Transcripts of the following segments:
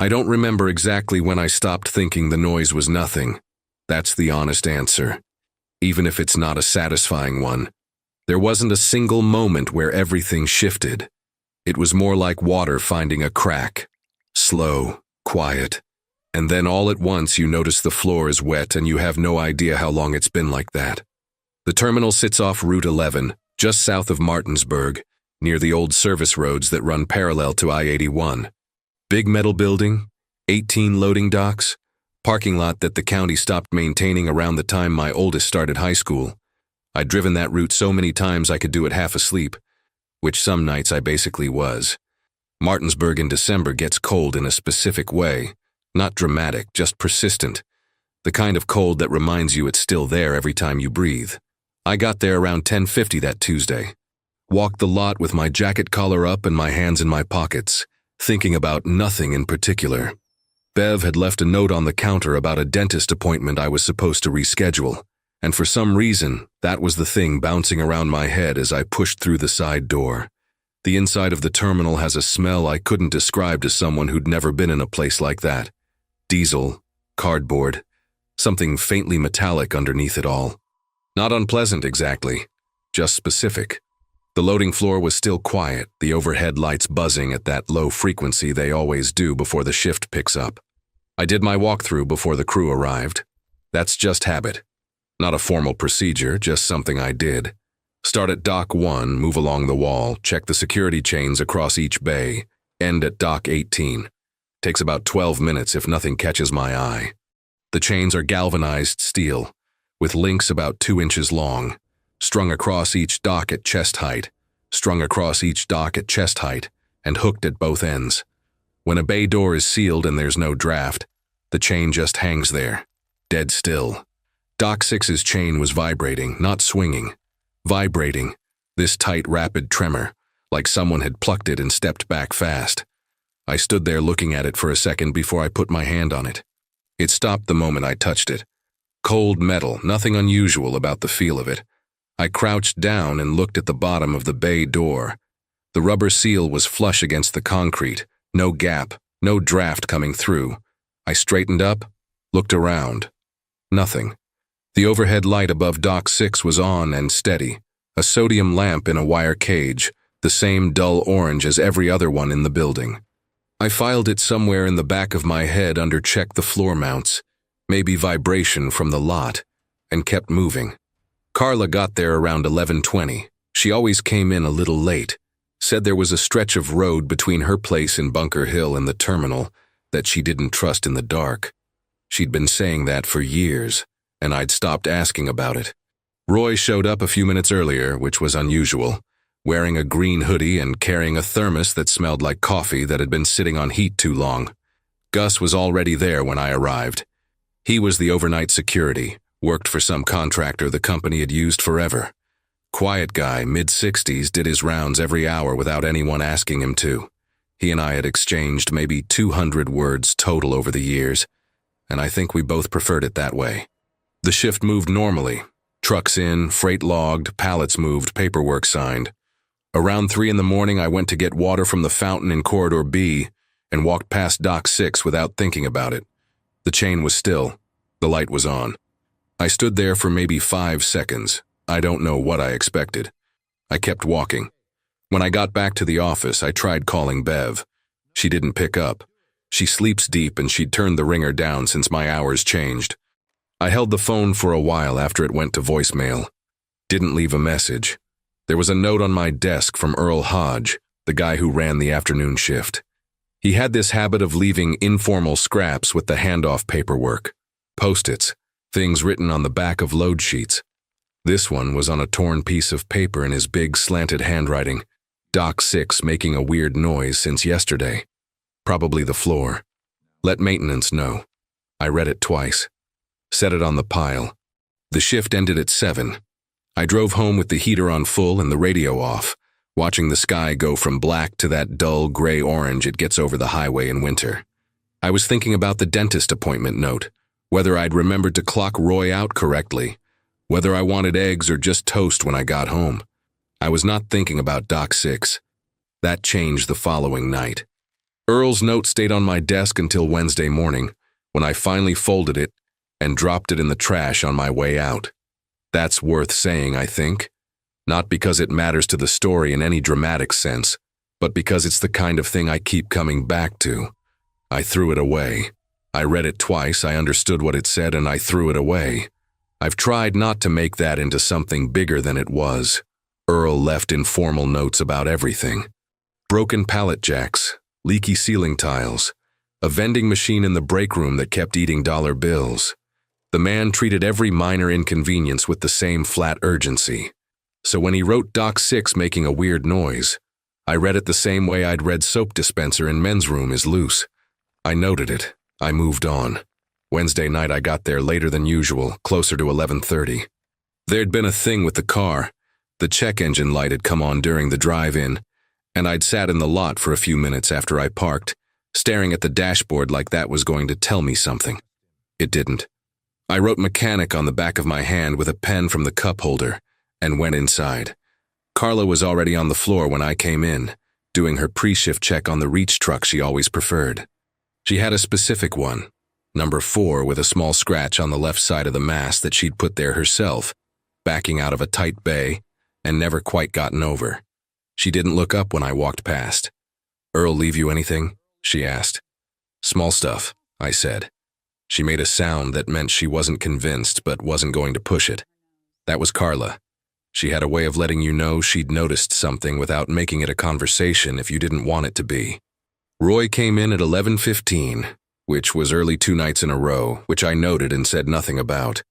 I don't remember exactly when I stopped thinking the noise was nothing. That's the honest answer. Even if it's not a satisfying one. There wasn't a single moment where everything shifted. It was more like water finding a crack. Slow, quiet. And then all at once you notice the floor is wet and you have no idea how long it's been like that. The terminal sits off Route 11, just south of Martinsburg, near the old service roads that run parallel to I-81. Big metal building, 18 loading docks, parking lot that the county stopped maintaining around the time my oldest started high school. I'd driven that route so many times I could do it half asleep, which some nights I basically was. Martinsburg in December gets cold in a specific way. Not dramatic, just persistent. The kind of cold that reminds you it's still there every time you breathe. I got there around 10:50 that Tuesday. Walked the lot with my jacket collar up and my hands in my pockets, thinking about nothing in particular. Bev had left a note on the counter about a dentist appointment I was supposed to reschedule, and for some reason, that was the thing bouncing around my head as I pushed through the side door. The inside of the terminal has a smell I couldn't describe to someone who'd never been in a place like that. Diesel, cardboard, something faintly metallic underneath it all. Not unpleasant exactly, just specific. The loading floor was still quiet, the overhead lights buzzing at that low frequency they always do before the shift picks up. I did my walkthrough before the crew arrived. That's just habit. Not a formal procedure, just something I did. Start at Dock 1, move along the wall, check the security chains across each bay, end at Dock 18. Takes about 12 minutes if nothing catches my eye. The chains are galvanized steel, with links about 2 inches long, strung across each dock at chest height, strung across each dock at chest height, and hooked at both ends. When a bay door is sealed and there's no draft, the chain just hangs there, dead still. Dock 6's chain was vibrating, not swinging. Vibrating, this tight, rapid tremor, like someone had plucked it and stepped back fast. I stood there looking at it for a second before I put my hand on it. It stopped the moment I touched it. Cold metal, nothing unusual about the feel of it. I crouched down and looked at the bottom of the bay door. The rubber seal was flush against the concrete, no gap, no draft coming through. I straightened up, looked around. Nothing. The overhead light above Dock 6 was on and steady, a sodium lamp in a wire cage, the same dull orange as every other one in the building. I filed it somewhere in the back of my head under check the floor mounts, maybe vibration from the lot, and kept moving. Carla got there around 11:20. She always came in a little late, said there was a stretch of road between her place in Bunker Hill and the terminal that she didn't trust in the dark. She'd been saying that for years, and I'd stopped asking about it. Roy showed up a few minutes earlier, which was unusual, wearing a green hoodie and carrying a thermos that smelled like coffee that had been sitting on heat too long. Gus was already there when I arrived. He was the overnight security, worked for some contractor the company had used forever. Quiet guy, mid-60s, did his rounds every hour without anyone asking him to. He and I had exchanged maybe 200 words total over the years, and I think we both preferred it that way. The shift moved normally. Trucks in, freight logged, pallets moved, paperwork signed. Around 3 in the morning, I went to get water from the fountain in Corridor B and walked past Dock 6 without thinking about it. The chain was still. The light was on. I stood there for maybe 5 seconds. I don't know what I expected. I kept walking. When I got back to the office, I tried calling Bev. She didn't pick up. She sleeps deep and she'd turned the ringer down since my hours changed. I held the phone for a while after it went to voicemail. Didn't leave a message. There was a note on my desk from Earl Hodge, the guy who ran the afternoon shift. He had this habit of leaving informal scraps with the handoff paperwork. Post-its, things written on the back of load sheets. This one was on a torn piece of paper in his big slanted handwriting. Dock 6 making a weird noise since yesterday. Probably the floor. Let maintenance know. I read it twice. Set it on the pile. The shift ended at 7. I drove home with the heater on full and the radio off, watching the sky go from black to that dull gray-orange it gets over the highway in winter. I was thinking about the dentist appointment note, whether I'd remembered to clock Roy out correctly, whether I wanted eggs or just toast when I got home. I was not thinking about Dock 6. That changed the following night. Earl's note stayed on my desk until Wednesday morning, when I finally folded it and dropped it in the trash on my way out. That's worth saying, I think. Not because it matters to the story in any dramatic sense, but because it's the kind of thing I keep coming back to. I threw it away. I read it twice, I understood what it said, and I threw it away. I've tried not to make that into something bigger than it was. Earl left informal notes about everything. Broken pallet jacks, leaky ceiling tiles, a vending machine in the break room that kept eating dollar bills. The man treated every minor inconvenience with the same flat urgency. So when he wrote Doc 6 making a weird noise, I read it the same way I'd read soap dispenser in men's room is loose. I noted it. I moved on. Wednesday night I got there later than usual, closer to 11:30. There'd been a thing with the car. The check engine light had come on during the drive-in, and I'd sat in the lot for a few minutes after I parked, staring at the dashboard like that was going to tell me something. It didn't. I wrote mechanic on the back of my hand with a pen from the cup holder and went inside. Carla was already on the floor when I came in, doing her pre-shift check on the reach truck she always preferred. She had a specific one, number 4, with a small scratch on the left side of the mast that she'd put there herself, backing out of a tight bay, and never quite gotten over. She didn't look up when I walked past. "Earl leave you anything?" she asked. "Small stuff," I said. She made a sound that meant she wasn't convinced but wasn't going to push it. That was Carla. She had a way of letting you know she'd noticed something without making it a conversation if you didn't want it to be. Roy came in at 11:15, which was early 2 nights in a row, which I noted and said nothing about.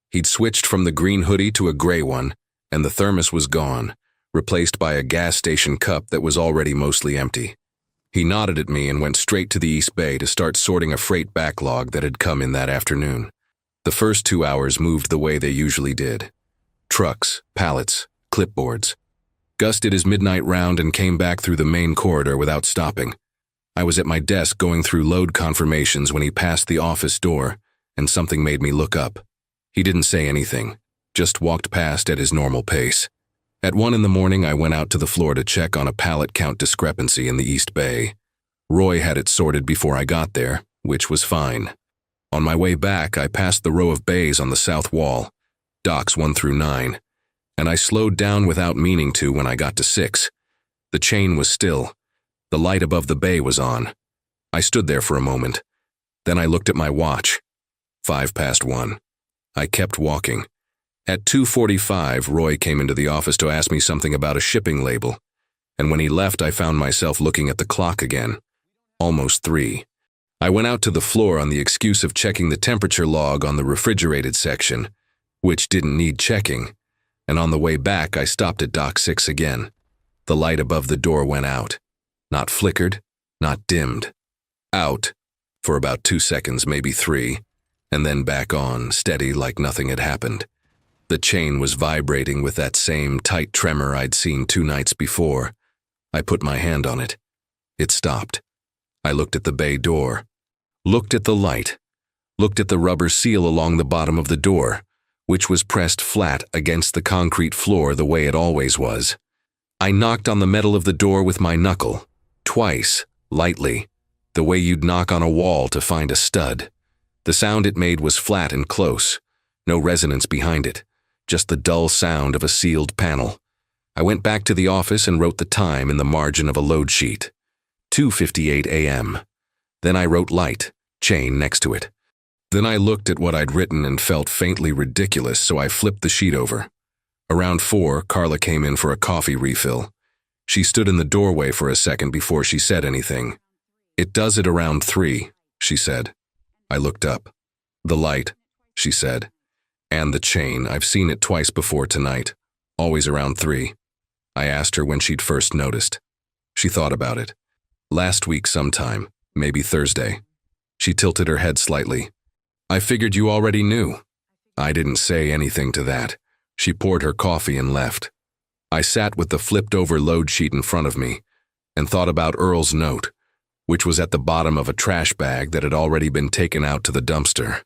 He'd switched from the green hoodie to a gray one, and the thermos was gone, replaced by a gas station cup that was already mostly empty. He nodded at me and went straight to the East Bay to start sorting a freight backlog that had come in that afternoon. The first 2 hours moved the way they usually did. Trucks, pallets, clipboards. Gus did his midnight round and came back through the main corridor without stopping. I was at my desk going through load confirmations when he passed the office door, and something made me look up. He didn't say anything, just walked past at his normal pace. At 1 in the morning, I went out to the floor to check on a pallet count discrepancy in the East Bay. Roy had it sorted before I got there, which was fine. On my way back, I passed the row of bays on the south wall, docks 1 through 9, and I slowed down without meaning to when I got to 6. The chain was still. The light above the bay was on. I stood there for a moment. Then I looked at my watch. 1:05. I kept walking. At 2:45, Roy came into the office to ask me something about a shipping label, and when he left, I found myself looking at the clock again. Almost 3. I went out to the floor on the excuse of checking the temperature log on the refrigerated section, which didn't need checking, and on the way back, I stopped at Dock 6 again. The light above the door went out. Not flickered, not dimmed. Out, for about 2 seconds, maybe 3, and then back on, steady like nothing had happened. The chain was vibrating with that same tight tremor I'd seen 2 nights before. I put my hand on it. It stopped. I looked at the bay door, looked at the light, looked at the rubber seal along the bottom of the door, which was pressed flat against the concrete floor the way it always was. I knocked on the metal of the door with my knuckle. Twice, lightly, the way you'd knock on a wall to find a stud. The sound it made was flat and close, no resonance behind it, just the dull sound of a sealed panel. I went back to the office and wrote the time in the margin of a load sheet. 2:58 a.m. Then I wrote light, chain next to it. Then I looked at what I'd written and felt faintly ridiculous, so I flipped the sheet over. Around 4, Carla came in for a coffee refill. She stood in the doorway for a second before she said anything. "It does it around 3, she said. I looked up. "The light," she said. "And the chain, I've seen it twice before tonight. Always around 3. I asked her when she'd first noticed. She thought about it. "Last week sometime, maybe Thursday." She tilted her head slightly. "I figured you already knew." I didn't say anything to that. She poured her coffee and left. I sat with the flipped-over load sheet in front of me and thought about Earl's note, which was at the bottom of a trash bag that had already been taken out to the dumpster.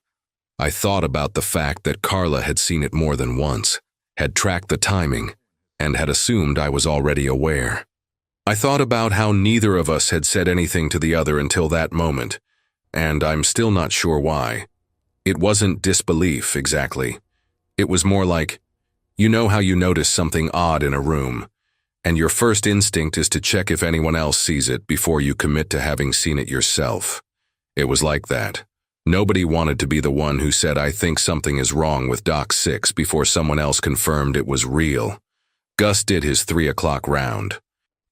I thought about the fact that Carla had seen it more than once, had tracked the timing, and had assumed I was already aware. I thought about how neither of us had said anything to the other until that moment, and I'm still not sure why. It wasn't disbelief, exactly. It was more like, you know how you notice something odd in a room, and your first instinct is to check if anyone else sees it before you commit to having seen it yourself. It was like that. Nobody wanted to be the one who said, I think something is wrong with Doc 6 before someone else confirmed it was real. Gus did his 3 o'clock round.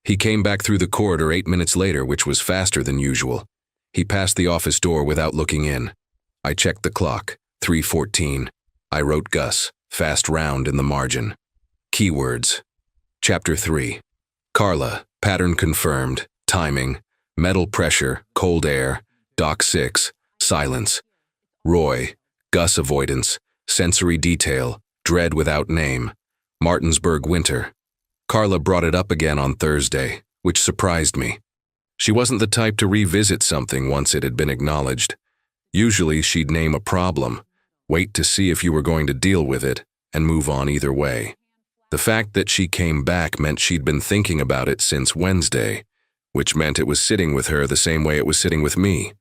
He came back through the corridor 8 minutes later, which was faster than usual. He passed the office door without looking in. I checked the clock, 3:14. I wrote Gus, fast round in the margin. Keywords. Chapter 3. Carla, pattern confirmed, timing, metal pressure, cold air, Doc 6, silence. Roy, Gus avoidance, sensory detail, dread without name, Martinsburg winter. Carla brought it up again on Thursday, which surprised me. She wasn't the type to revisit something once it had been acknowledged. Usually she'd name a problem, wait to see if you were going to deal with it, and move on either way. The fact that she came back meant she'd been thinking about it since Wednesday, which meant it was sitting with her the same way it was sitting with me.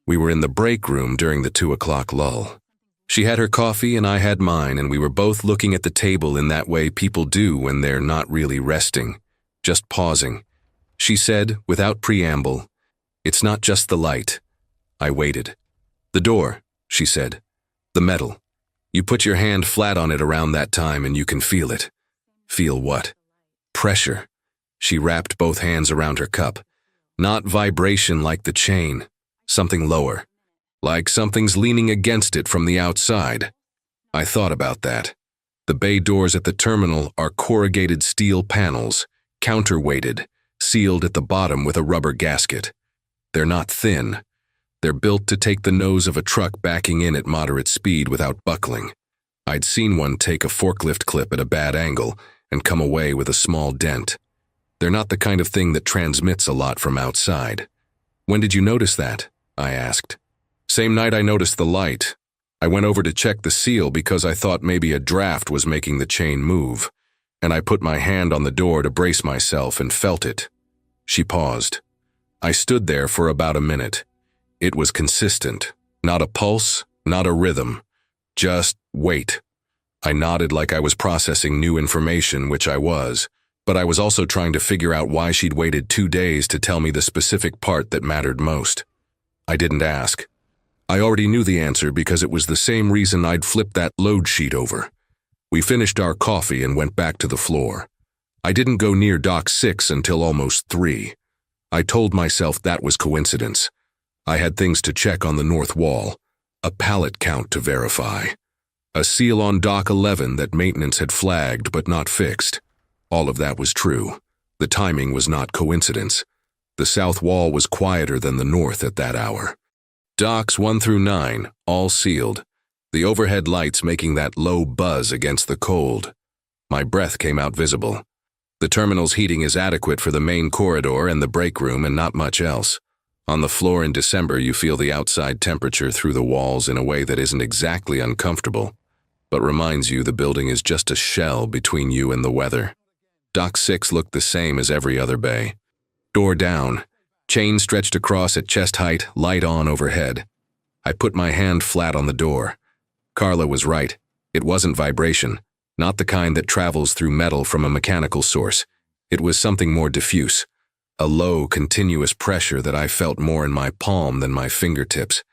We were in the break room during the 2 o'clock lull. She had her coffee and I had mine, and we were both looking at the table in that way people do when they're not really resting, just pausing. She said, without preamble, "It's not just the light." I waited. "The door," she said. "The metal. You put your hand flat on it around that time and you can feel it." Feel what? Pressure. She wrapped both hands around her cup. Not vibration like the chain. Something lower. Like something's leaning against it from the outside. I thought about that. The bay doors at the terminal are corrugated steel panels, counterweighted, sealed at the bottom with a rubber gasket. They're not thin. They're built to take the nose of a truck backing in at moderate speed without buckling. I'd seen one take a forklift clip at a bad angle and come away with a small dent. They're not the kind of thing that transmits a lot from outside. "When did you notice that?" I asked. "Same night I noticed the light. I went over to check the seal because I thought maybe a draft was making the chain move, and I put my hand on the door to brace myself and felt it." She paused. I stood there for about a minute. It was consistent. Not a pulse, not a rhythm. Just wait. I nodded like I was processing new information, which I was, but I was also trying to figure out why she'd waited 2 days to tell me the specific part that mattered most. I didn't ask. I already knew the answer because it was the same reason I'd flipped that load sheet over. We finished our coffee and went back to the floor. I didn't go near Doc 6 until almost 3. I told myself that was coincidence. I had things to check on the north wall, a pallet count to verify, a seal on Doc 11 that maintenance had flagged but not fixed. All of that was true. The timing was not coincidence. The south wall was quieter than the north at that hour. Docks 1 through 9, all sealed, the overhead lights making that low buzz against the cold. My breath came out visible. The terminal's heating is adequate for the main corridor and the break room and not much else. On the floor in December, you feel the outside temperature through the walls in a way that isn't exactly uncomfortable, but reminds you the building is just a shell between you and the weather. Dock 6 looked the same as every other bay. Door down, chain stretched across at chest height, light on overhead. I put my hand flat on the door. Carla was right. It wasn't vibration, not the kind that travels through metal from a mechanical source. It was something more diffuse. A low, continuous pressure that I felt more in my palm than my fingertips,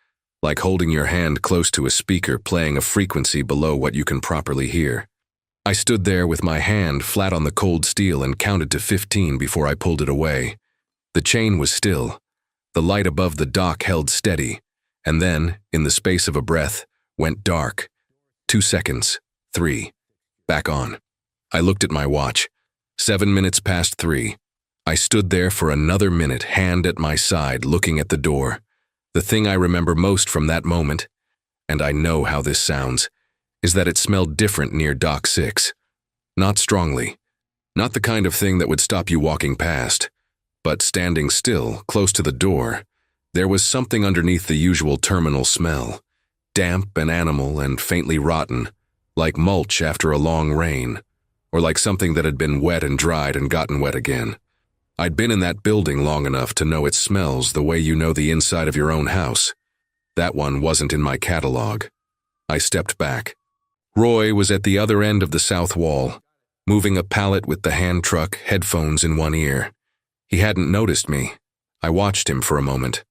like holding your hand close to a speaker playing a frequency below what you can properly hear. I stood there with my hand flat on the cold steel and counted to 15 before I pulled it away. The chain was still. The light above the dock held steady, and then, in the space of a breath, went dark. 2 seconds, 3. Back on. I looked at my watch. 7 minutes past 3. I stood there for another minute, hand at my side, looking at the door. The thing I remember most from that moment, and I know how this sounds, is that it smelled different near Dock 6. Not strongly. Not the kind of thing that would stop you walking past. But standing still, close to the door, there was something underneath the usual terminal smell. Damp and animal and faintly rotten, like mulch after a long rain, or like something that had been wet and dried and gotten wet again. I'd been in that building long enough to know it smells the way you know the inside of your own house. That one wasn't in my catalog. I stepped back. Roy was at the other end of the south wall, moving a pallet with the hand truck, headphones in one ear. He hadn't noticed me. I watched him for a moment.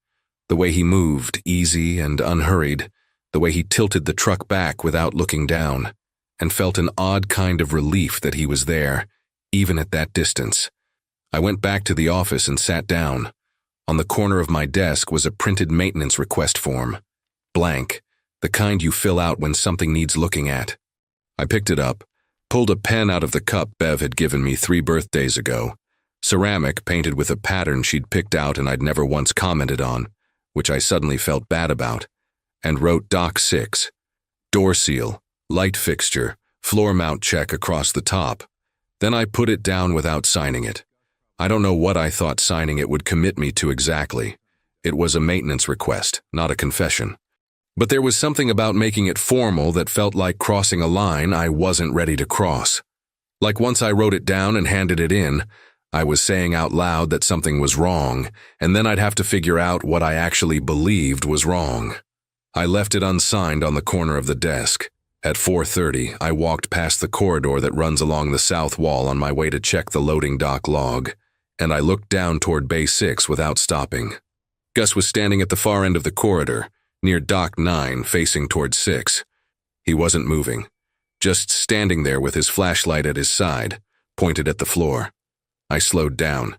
The way he moved, easy and unhurried, the way he tilted the truck back without looking down, and felt an odd kind of relief that he was there, even at that distance. I went back to the office and sat down. On the corner of my desk was a printed maintenance request form. Blank, the kind you fill out when something needs looking at. I picked it up, pulled a pen out of the cup Bev had given me 3 birthdays ago, ceramic painted with a pattern she'd picked out and I'd never once commented on, which I suddenly felt bad about, and wrote Doc 6. Door seal, light fixture, floor mount check across the top. Then I put it down without signing it. I don't know what I thought signing it would commit me to exactly. It was a maintenance request, not a confession. But there was something about making it formal that felt like crossing a line I wasn't ready to cross. Like once I wrote it down and handed it in, I was saying out loud that something was wrong, and then I'd have to figure out what I actually believed was wrong. I left it unsigned on the corner of the desk. At 4:30, I walked past the corridor that runs along the south wall on my way to check the loading dock log, and I looked down toward Bay 6 without stopping. Gus was standing at the far end of the corridor, near Dock 9, facing toward 6. He wasn't moving, just standing there with his flashlight at his side, pointed at the floor. I slowed down.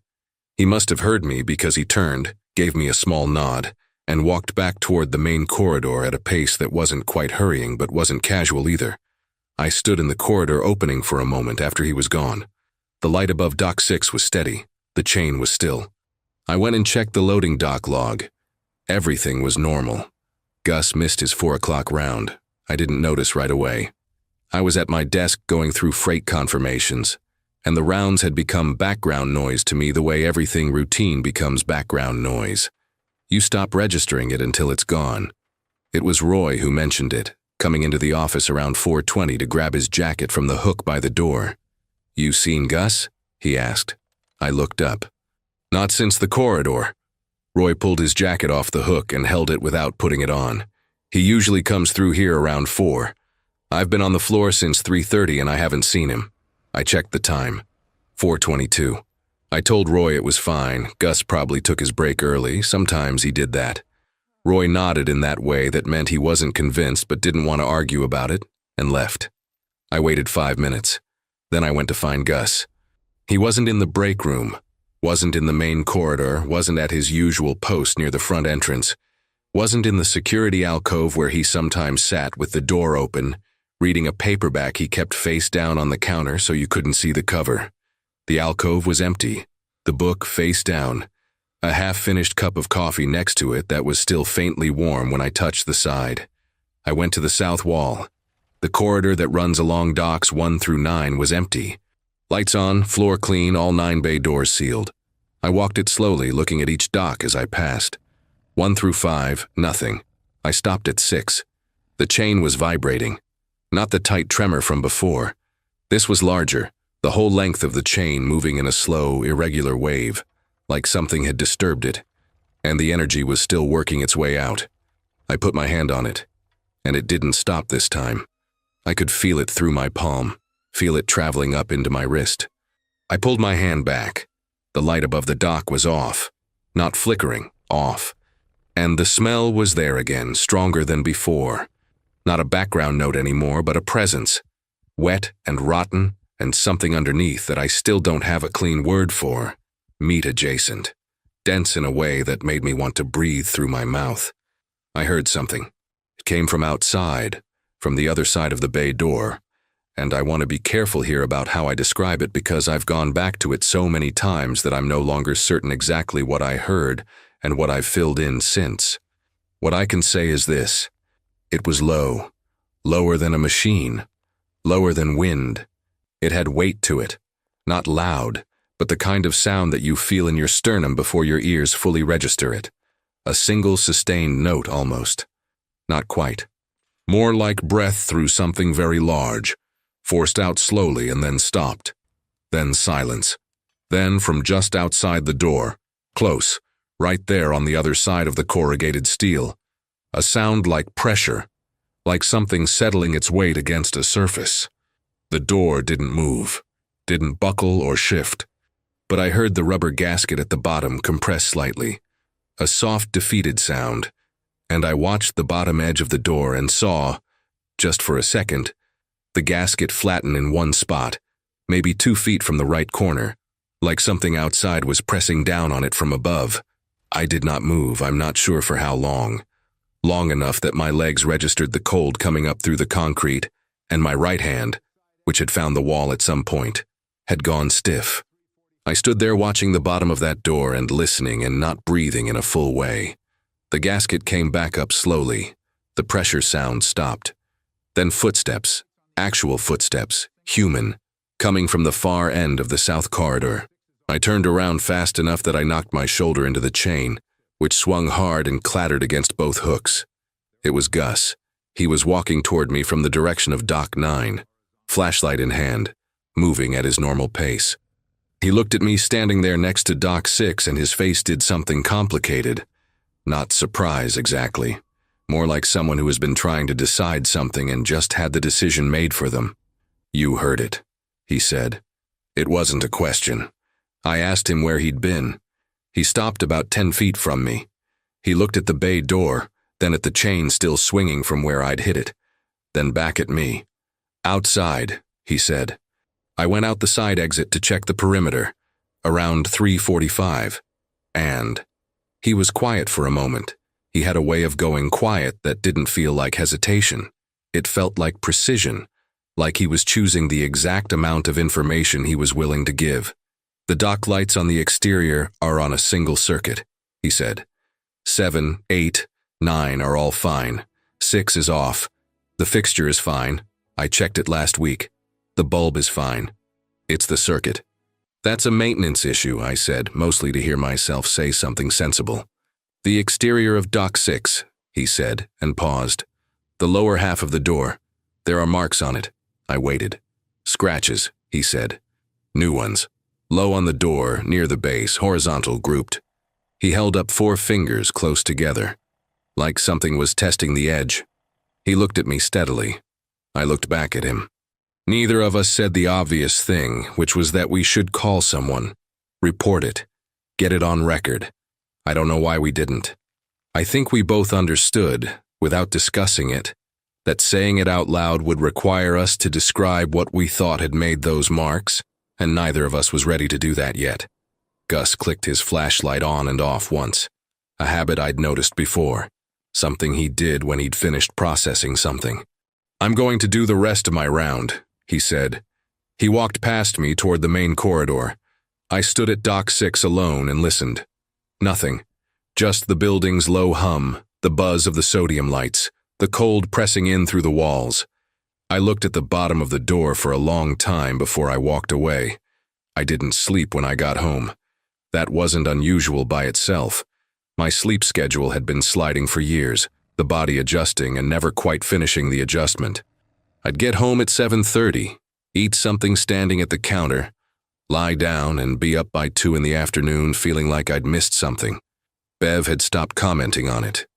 He must have heard me because he turned, gave me a small nod, and walked back toward the main corridor at a pace that wasn't quite hurrying but wasn't casual either. I stood in the corridor opening for a moment after he was gone. The light above Dock 6 was steady. The chain was still. I went and checked the loading dock log. Everything was normal. Gus missed his 4 o'clock round. I didn't notice right away. I was at my desk going through freight confirmations, and the rounds had become background noise to me the way everything routine becomes background noise. You stop registering it until it's gone. It was Roy who mentioned it, coming into the office around 4:20 to grab his jacket from the hook by the door. "You seen Gus?" he asked. I looked up. "Not since the corridor." Roy pulled his jacket off the hook and held it without putting it on. "He usually comes through here around 4. I've been on the floor since 3:30 and I haven't seen him." I checked the time. 4:22. I told Roy it was fine. Gus probably took his break early. Sometimes he did that. Roy nodded in that way that meant he wasn't convinced but didn't want to argue about it, and left. I waited 5 minutes. Then I went to find Gus. He wasn't in the break room, wasn't in the main corridor, wasn't at his usual post near the front entrance, wasn't in the security alcove where he sometimes sat with the door open, reading a paperback he kept face down on the counter so you couldn't see the cover. The alcove was empty, the book face down, a half-finished cup of coffee next to it that was still faintly warm when I touched the side. I went to the south wall. The corridor that runs along docks 1 through 9 was empty. Lights on, floor clean, all 9 bay doors sealed. I walked it slowly, looking at each dock as I passed. 1 through 5, nothing. I stopped at 6. The chain was vibrating. Not the tight tremor from before. This was larger, the whole length of the chain moving in a slow, irregular wave, like something had disturbed it, and the energy was still working its way out. I put my hand on it, and it didn't stop this time. I could feel it through my palm, feel it traveling up into my wrist. I pulled my hand back. The light above the dock was off, not flickering, off. And the smell was there again, stronger than before. Not a background note anymore, but a presence. Wet and rotten, and something underneath that I still don't have a clean word for. Meat adjacent. Dense in a way that made me want to breathe through my mouth. I heard something. It came from outside, from the other side of the bay door. And I want to be careful here about how I describe it because I've gone back to it so many times that I'm no longer certain exactly what I heard and what I've filled in since. What I can say is this. It was low, lower than a machine, lower than wind. It had weight to it, not loud, but the kind of sound that you feel in your sternum before your ears fully register it. A single sustained note almost. Not quite. More like breath through something very large, forced out slowly and then stopped. Then silence. Then, from just outside the door, close, right there on the other side of the corrugated steel, a sound like pressure, like something settling its weight against a surface. The door didn't move, didn't buckle or shift, but I heard the rubber gasket at the bottom compress slightly, a soft, defeated sound, and I watched the bottom edge of the door and saw, just for a second, the gasket flatten in one spot, maybe 2 feet from the right corner, like something outside was pressing down on it from above. I did not move, I'm not sure for how long. Long enough that my legs registered the cold coming up through the concrete, and my right hand, which had found the wall at some point, had gone stiff. I stood there watching the bottom of that door and listening and not breathing in a full way. The gasket came back up slowly. The pressure sound stopped. Then footsteps, actual footsteps, human, coming from the far end of the south corridor. I turned around fast enough that I knocked my shoulder into the chain, which swung hard and clattered against both hooks. It was Gus. He was walking toward me from the direction of Dock 9, flashlight in hand, moving at his normal pace. He looked at me standing there next to Dock 6 and his face did something complicated. Not surprise, exactly. More like someone who has been trying to decide something and just had the decision made for them. "You heard it," he said. It wasn't a question. I asked him where he'd been. He stopped about 10 feet from me. He looked at the bay door, then at the chain still swinging from where I'd hit it, then back at me. "Outside," he said. I went out the side exit to check the perimeter, around 3:45, and he was quiet for a moment. He had a way of going quiet that didn't feel like hesitation. It felt like precision, like he was choosing the exact amount of information he was willing to give. "The dock lights on the exterior are on a single circuit," he said. 7, 8, 9 are all fine. 6 is off. The fixture is fine. I checked it last week. The bulb is fine. It's the circuit. "That's a maintenance issue," I said, mostly to hear myself say something sensible. "The exterior of Dock 6, he said, and paused. "The lower half of the door. There are marks on it." I waited. "Scratches," he said. "New ones. Low on the door, near the base, horizontal, grouped." He held up 4 fingers close together, like something was testing the edge. He looked at me steadily. I looked back at him. Neither of us said the obvious thing, which was that we should call someone, report it, get it on record. I don't know why we didn't. I think we both understood, without discussing it, that saying it out loud would require us to describe what we thought had made those marks, and neither of us was ready to do that yet. Gus clicked his flashlight on and off once, a habit I'd noticed before, something he did when he'd finished processing something. "I'm going to do the rest of my round," he said. He walked past me toward the main corridor. I stood at Dock 6 alone and listened. Nothing. Just the building's low hum, the buzz of the sodium lights, the cold pressing in through the walls. I looked at the bottom of the door for a long time before I walked away. I didn't sleep when I got home. That wasn't unusual by itself. My sleep schedule had been sliding for years, the body adjusting and never quite finishing the adjustment. I'd get home at 7:30, eat something standing at the counter, lie down and be up by 2 in the afternoon feeling like I'd missed something. Bev had stopped commenting on it.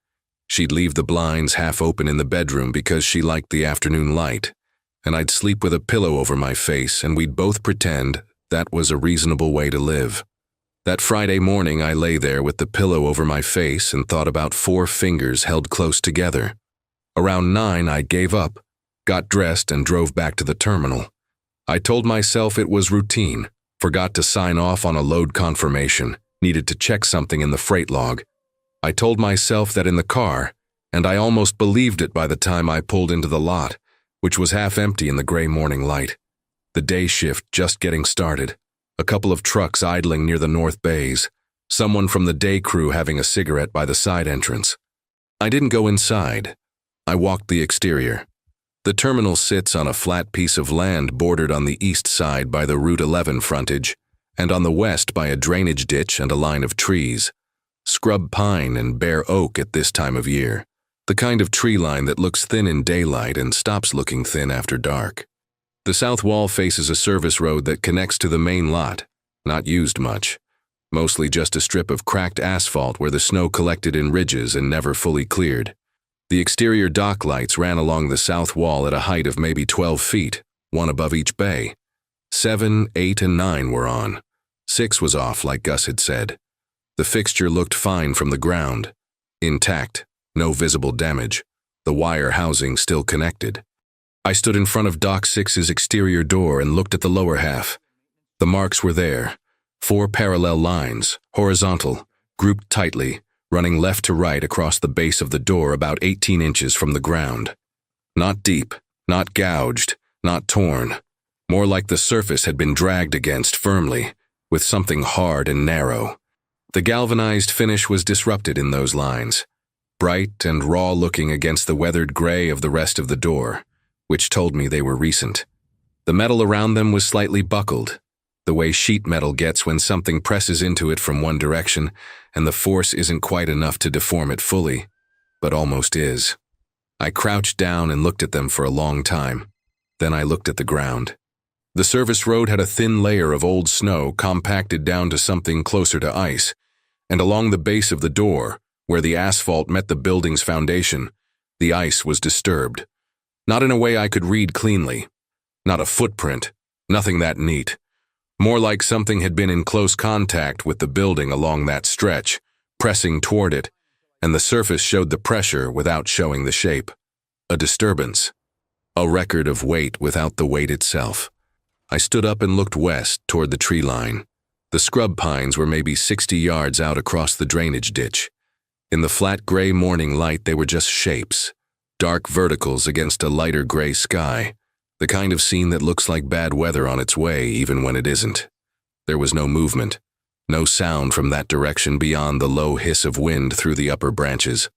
She'd leave the blinds half open in the bedroom because she liked the afternoon light, and I'd sleep with a pillow over my face and we'd both pretend that was a reasonable way to live. That Friday morning I lay there with the pillow over my face and thought about 4 fingers held close together. Around 9 I gave up, got dressed and drove back to the terminal. I told myself it was routine, forgot to sign off on a load confirmation, needed to check something in the freight log. I told myself that in the car, and I almost believed it by the time I pulled into the lot, which was half empty in the gray morning light. The day shift just getting started, a couple of trucks idling near the north bays, someone from the day crew having a cigarette by the side entrance. I didn't go inside. I walked the exterior. The terminal sits on a flat piece of land bordered on the east side by the Route 11 frontage, and on the west by a drainage ditch and a line of trees. Scrub pine and bare oak at this time of year, the kind of tree line that looks thin in daylight and stops looking thin after dark. The south wall faces a service road that connects to the main lot, Not used much. Mostly just a strip of cracked asphalt where the snow collected in ridges and never fully cleared. The exterior dock lights ran along the south wall at a height of maybe 12 feet, one above each bay. 7, 8, and 9 were on. 6 was off, like Gus had said. The fixture looked fine from the ground. Intact, no visible damage. The wire housing still connected. I stood in front of Dock 6's exterior door and looked at the lower half. The marks were there. 4 parallel lines, horizontal, grouped tightly, running left to right across the base of the door about 18 inches from the ground. Not deep, not gouged, not torn. More like the surface had been dragged against firmly, with something hard and narrow. The galvanized finish was disrupted in those lines, bright and raw-looking against the weathered gray of the rest of the door, which told me they were recent. The metal around them was slightly buckled, the way sheet metal gets when something presses into it from one direction and the force isn't quite enough to deform it fully, but almost is. I crouched down and looked at them for a long time. Then I looked at the ground. The service road had a thin layer of old snow compacted down to something closer to ice, and along the base of the door, where the asphalt met the building's foundation, the ice was disturbed. Not in a way I could read cleanly. Not a footprint, nothing that neat. More like something had been in close contact with the building along that stretch, pressing toward it, and the surface showed the pressure without showing the shape. A disturbance. A record of weight without the weight itself. I stood up and looked west toward the tree line. The scrub pines were maybe 60 yards out across the drainage ditch. In the flat gray morning light, they were just shapes, dark verticals against a lighter gray sky, the kind of scene that looks like bad weather on its way even when it isn't. There was no movement, no sound from that direction beyond the low hiss of wind through the upper branches.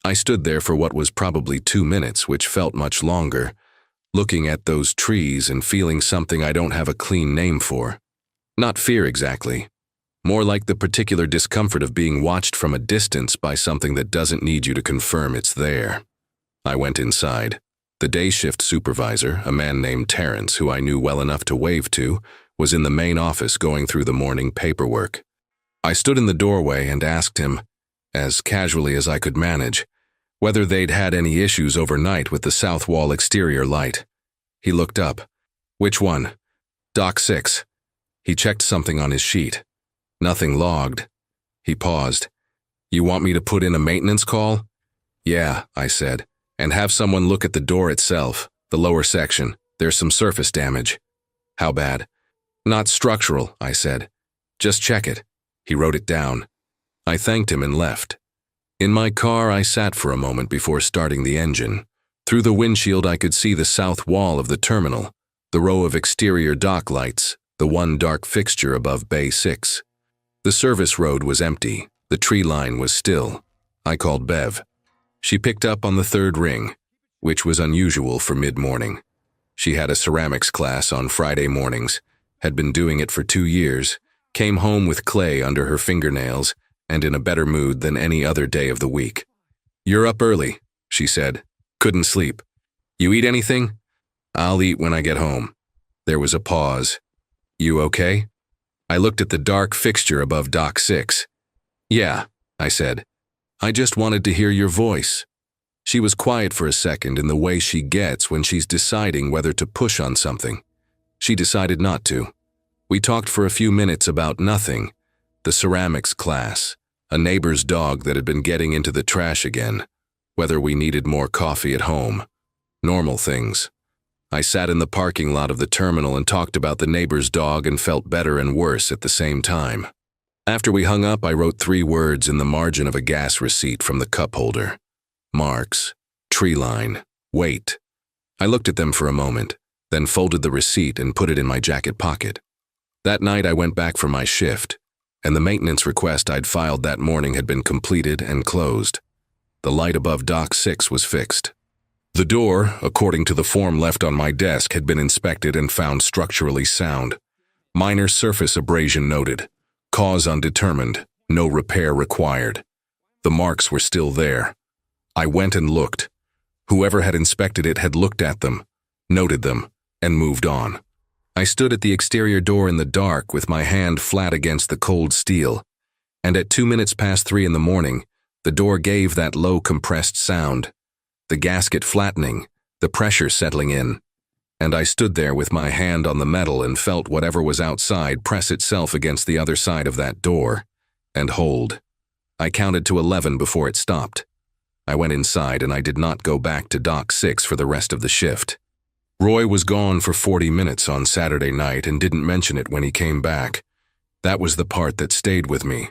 I stood there for what was probably 2 minutes, which felt much longer, looking at those trees and feeling something I don't have a clean name for. Not fear exactly. More like the particular discomfort of being watched from a distance by something that doesn't need you to confirm it's there. I went inside. The day shift supervisor, a man named Terrence, who I knew well enough to wave to, was in the main office going through the morning paperwork. I stood in the doorway and asked him, as casually as I could manage, whether they'd had any issues overnight with the south wall exterior light. He looked up. Which one? Dock 6. He checked something on his sheet. Nothing logged. He paused. You want me to put in a maintenance call? Yeah, I said, and have someone look at the door itself, the lower section. There's some surface damage. How bad? Not structural, I said. Just check it. He wrote it down. I thanked him and left. In my car, I sat for a moment before starting the engine. Through the windshield, I could see the south wall of the terminal, the row of exterior dock lights, the one dark fixture above Bay 6. The service road was empty. The tree line was still. I called Bev. She picked up on the 3rd ring, which was unusual for mid-morning. She had a ceramics class on Friday mornings, had been doing it for 2 years, came home with clay under her fingernails, and in a better mood than any other day of the week. You're up early, she said. Couldn't sleep. You eat anything? I'll eat when I get home. There was a pause. You okay? I looked at the dark fixture above Dock 6. Yeah, I said. I just wanted to hear your voice. She was quiet for a second in the way she gets when she's deciding whether to push on something. She decided not to. We talked for a few minutes about nothing. The ceramics class, a neighbor's dog that had been getting into the trash again, whether we needed more coffee at home. Normal things. I sat in the parking lot of the terminal and talked about the neighbor's dog and felt better and worse at the same time. After we hung up, I wrote 3 words in the margin of a gas receipt from the cup holder. Marks, tree line, weight. I looked at them for a moment, then folded the receipt and put it in my jacket pocket. That night I went back for my shift, and the maintenance request I'd filed that morning had been completed and closed. The light above Dock 6 was fixed. The door, according to the form left on my desk, had been inspected and found structurally sound. Minor surface abrasion noted. Cause undetermined. No repair required. The marks were still there. I went and looked. Whoever had inspected it had looked at them, noted them, and moved on. I stood at the exterior door in the dark with my hand flat against the cold steel, and at 3 in the morning, the door gave that low compressed sound, the gasket flattening, the pressure settling in, and I stood there with my hand on the metal and felt whatever was outside press itself against the other side of that door, and hold. I counted to 11 before it stopped. I went inside and I did not go back to Dock 6 for the rest of the shift. Roy was gone for 40 minutes on Saturday night and didn't mention it when he came back. That was the part that stayed with me.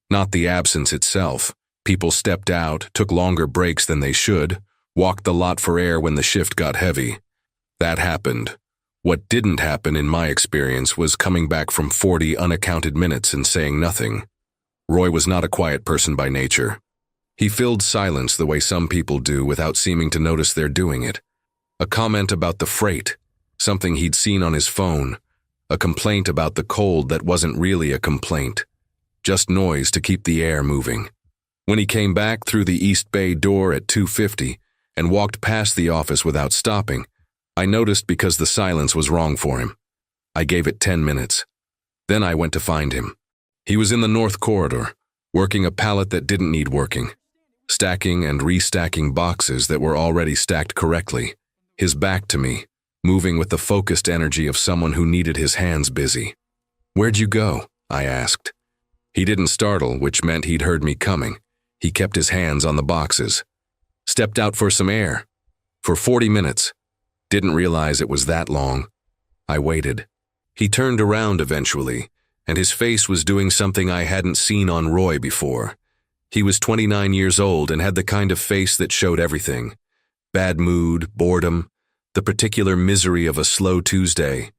Not the absence itself. People stepped out, took longer breaks than they should, walked the lot for air when the shift got heavy. That happened. What didn't happen in my experience was coming back from 40 unaccounted minutes and saying nothing. Roy was not a quiet person by nature. He filled silence the way some people do without seeming to notice they're doing it. A comment about the freight, something he'd seen on his phone, a complaint about the cold that wasn't really a complaint, just noise to keep the air moving. When he came back through the East Bay door at 2:50 and walked past the office without stopping, I noticed because the silence was wrong for him. I gave it 10 minutes. Then I went to find him. He was in the North Corridor, working a pallet that didn't need working, stacking and restacking boxes that were already stacked correctly, his back to me, moving with the focused energy of someone who needed his hands busy. "Where'd you go?" I asked. He didn't startle, which meant he'd heard me coming. He kept his hands on the boxes. "Stepped out for some air. For 40 minutes. Didn't realize it was that long." I waited. He turned around eventually, and his face was doing something I hadn't seen on Roy before. He was 29 years old and had the kind of face that showed everything. Bad mood, boredom, the particular misery of a slow Tuesday.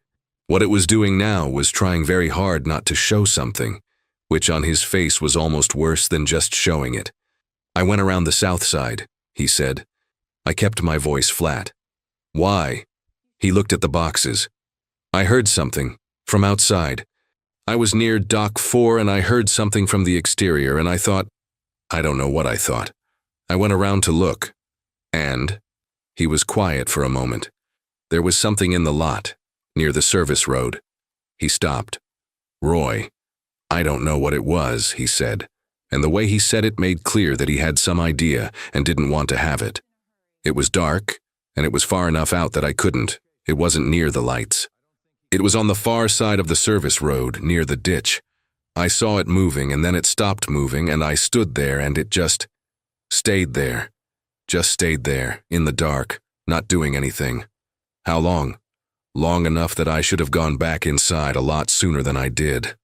What it was doing now was trying very hard not to show something, which on his face was almost worse than just showing it. "I went around the south side," he said. I kept my voice flat. "Why?" He looked at the boxes. "I heard something, from outside. I was near Dock 4 and I heard something from the exterior and I thought, I don't know what I thought. I went around to look. And?" He was quiet for a moment. "There was something in the lot, near the service road." He stopped. "Roy, I don't know what it was," he said, and the way he said it made clear that he had some idea and didn't want to have it. It was dark, and it was far enough out that I couldn't. It wasn't near the lights. It was on the far side of the service road, near the ditch. I saw it moving, and then it stopped moving, and I stood there, and it just stayed there. Just stayed there, in the dark, not doing anything. How long? Long enough that I should have gone back inside a lot sooner than I did.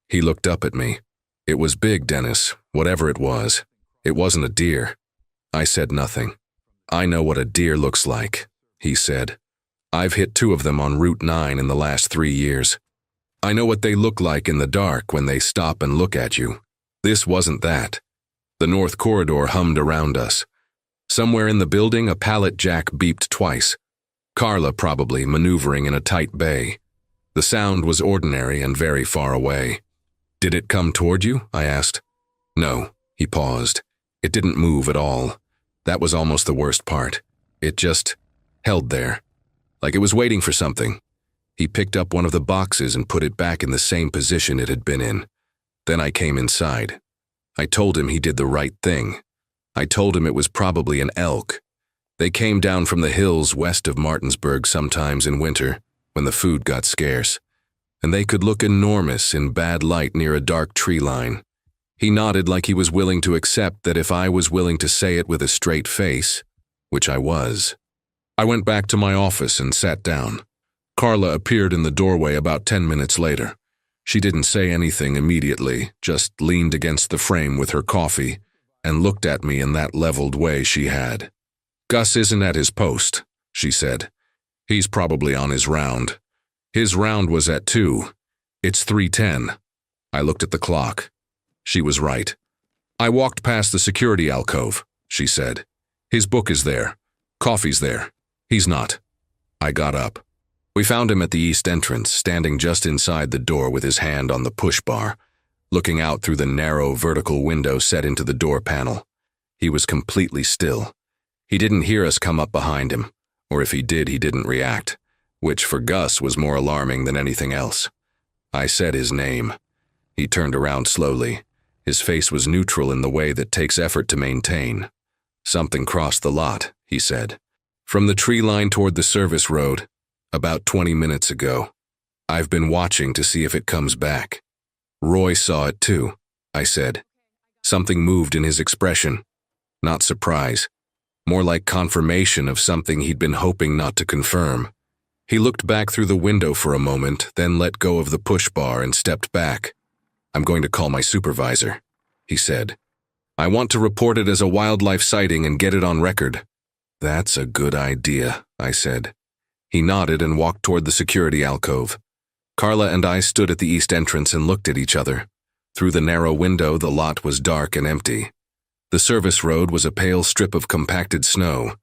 He looked up at me. "It was big, Dennis, whatever it was. It wasn't a deer." I said nothing. "I know what a deer looks like," he said. "I've hit 2 of them on Route 9 in the last 3 years. I know what they look like in the dark when they stop and look at you. This wasn't that." The North Corridor hummed around us. Somewhere in the building, a pallet jack beeped twice. Carla probably maneuvering in a tight bay. The sound was ordinary and very far away. "Did it come toward you?" I asked. "No," he paused. "It didn't move at all. That was almost the worst part. It just held there, like it was waiting for something." He picked up one of the boxes and put it back in the same position it had been in. Then I came inside. I told him he did the right thing. I told him it was probably an elk. They came down from the hills west of Martinsburg sometimes in winter, when the food got scarce, and they could look enormous in bad light near a dark tree line. He nodded like he was willing to accept that if I was willing to say it with a straight face, which I was. I went back to my office and sat down. Carla appeared in the doorway about 10 minutes later. She didn't say anything immediately, just leaned against the frame with her coffee and looked at me in that leveled way she had. "Gus isn't at his post," she said. "He's probably on his round. His round was at 2. It's 3:10. I looked at the clock. She was right. "I walked past the security alcove," she said. "His book is there. Coffee's there. He's not." I got up. We found him at the east entrance, standing just inside the door with his hand on the push bar, looking out through the narrow vertical window set into the door panel. He was completely still. He didn't hear us come up behind him, or if he did, he didn't react. which for Gus was more alarming than anything else. I said his name. He turned around slowly. His face was neutral in the way that takes effort to maintain. "Something crossed the lot," he said. "From the tree line toward the service road, about 20 minutes ago. I've been watching to see if it comes back." "Roy saw it too," I said. Something moved in his expression. Not surprise. More like confirmation of something he'd been hoping not to confirm. He looked back through the window for a moment, then let go of the push bar and stepped back. "I'm going to call my supervisor," he said. "I want to report it as a wildlife sighting and get it on record." "That's a good idea," I said. He nodded and walked toward the security alcove. Carla and I stood at the east entrance and looked at each other. Through the narrow window, the lot was dark and empty. The service road was a pale strip of compacted snow.